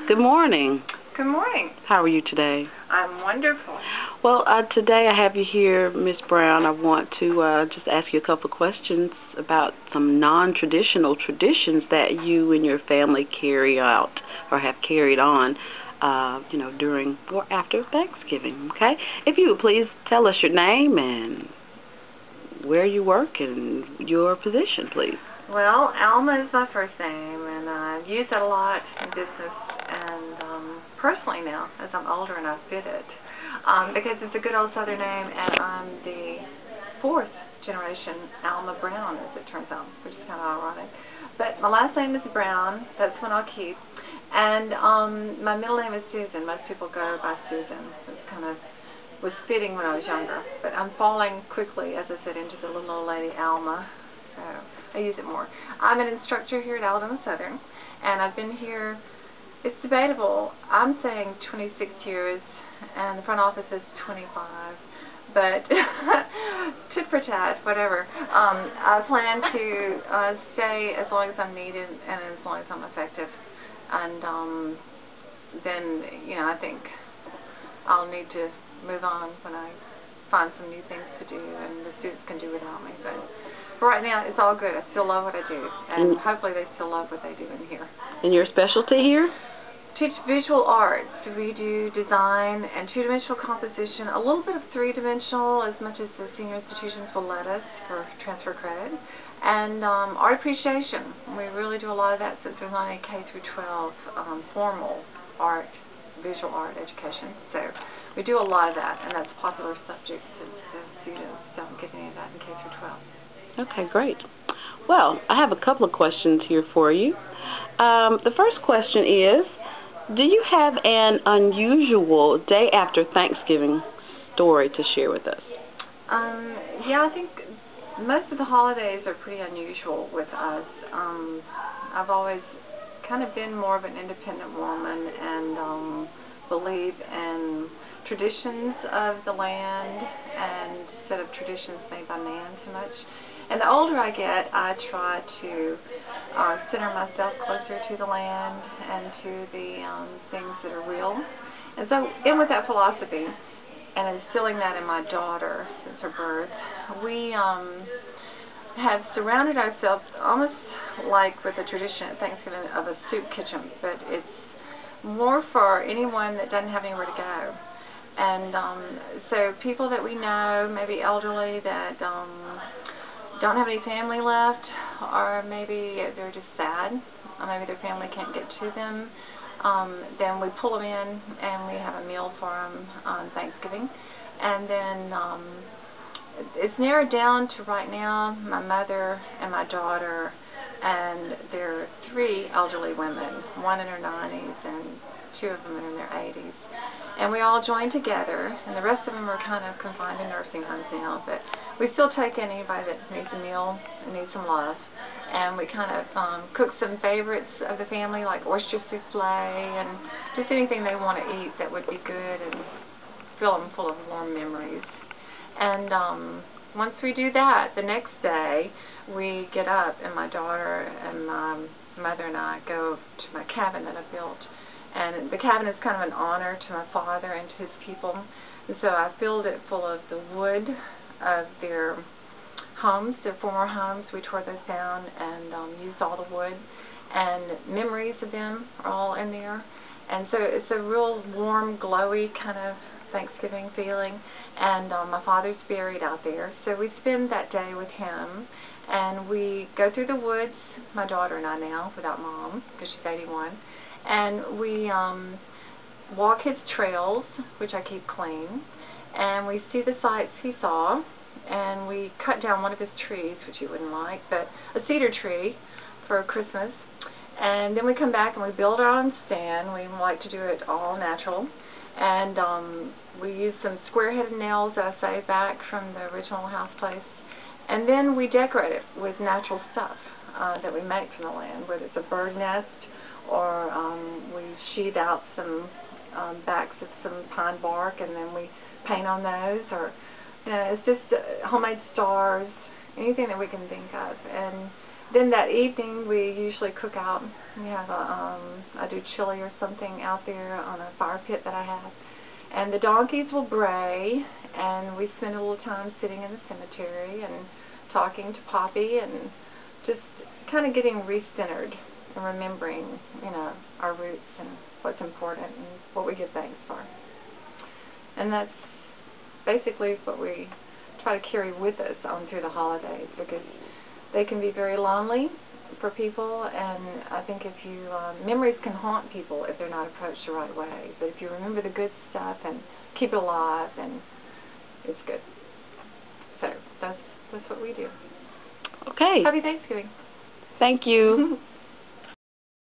Good morning. Good morning. How are you today? I'm wonderful. Well, today I have you here, Miss Brown. I want to just ask you a couple of questions about some non-traditional traditions that you and your family carry out or have carried on, during or after Thanksgiving, okay? If you would please tell us your name and where you work and your position, please. Well, Alma is my first name, and I've used it a lot in business and personally now, as I'm older and I fit it, because it's a good old Southern name, and I'm the fourth generation Alma Brown, as it turns out, which is kind of ironic. But my last name is Brown. That's one I'll keep. And my middle name is Susan. Most people go by Susan. It's kind of was fitting when I was younger. But I'm falling quickly, as I said, into the little old lady Alma. So I use it more. I'm an instructor here at Alabama Southern, and I've been here, it's debatable, I'm saying 26 years, and the front office is 25, but tit for tat, whatever. I plan to stay as long as I'm needed and as long as I'm effective, and then, I think I'll need to move on when I find some new things to do, and the students can do without me. But for right now, it's all good. I still love what I do, and hopefully they still love what they do in here. And your specialty here? Teach visual arts. We do design and two-dimensional composition, a little bit of three-dimensional, as much as the senior institutions will let us for transfer credit, and art appreciation. We really do a lot of that since there's not any K through 12 formal art, visual art education. So we do a lot of that, and that's a popular subject since the students don't get any of that in K through 12. Okay, great. Well, I have a couple of questions here for you. The first question is, do you have an unusual day after Thanksgiving story to share with us? Yeah, I think most of the holidays are pretty unusual with us. I've always kind of been more of an independent woman and believe in traditions of the land and instead of traditions made by man too much. And the older I get, I try to center myself closer to the land and to the things that are real. And so, in with that philosophy, and instilling that in my daughter since her birth, we have surrounded ourselves almost like with the tradition at Thanksgiving of a soup kitchen, but it's more for anyone that doesn't have anywhere to go. And so people that we know, maybe elderly that don't have any family left, or maybe they're just sad, or maybe their family can't get to them, then we pull them in and we have a meal for them on Thanksgiving. And then it's narrowed down to right now my mother and my daughter, and there are 3 elderly women, one in her 90s and 2 of them are in their 80s. And we all join together, and the rest of them are kind of confined to nursing homes now, but we still take in anybody that needs a meal and needs some love. And we kind of cook some favorites of the family, like oyster souffle and just anything they want to eat that would be good and fill them full of warm memories. And once we do that, the next day we get up, and my daughter and my mother and I go to my cabin that I built. And the cabin is kind of an honor to my father and to his people. And so I filled it full of the wood of their homes, their former homes. We tore those down and used all the wood. And memories of them are all in there. And so it's a real warm, glowy kind of Thanksgiving feeling. And my father's buried out there. So we spend that day with him. And we go through the woods, my daughter and I now, without Mom, because she's 81. And we walk his trails, which I keep clean, and we see the sights he saw, and we cut down one of his trees, which he wouldn't like, but a cedar tree for Christmas. And then we come back and we build our own stand. We like to do it all natural. And we use some square-headed nails that I saved back from the original house place. And then we decorate it with natural stuff that we make from the land, whether it's a bird nest, or we sheathe out some backs of some pine bark and then we paint on those, or it's just homemade stars, anything that we can think of. And then that evening we usually cook out. We have I do chili or something out there on a fire pit that I have. And the donkeys will bray, and we spend a little time sitting in the cemetery and talking to Poppy and just kind of getting recentered and remembering, our roots and what's important and what we give thanks for. And that's basically what we try to carry with us on through the holidays, because they can be very lonely for people, and I think if you memories can haunt people if they're not approached the right way. But if you remember the good stuff and keep it alive, then it's good. So that's what we do. Okay. Happy Thanksgiving. Thank you.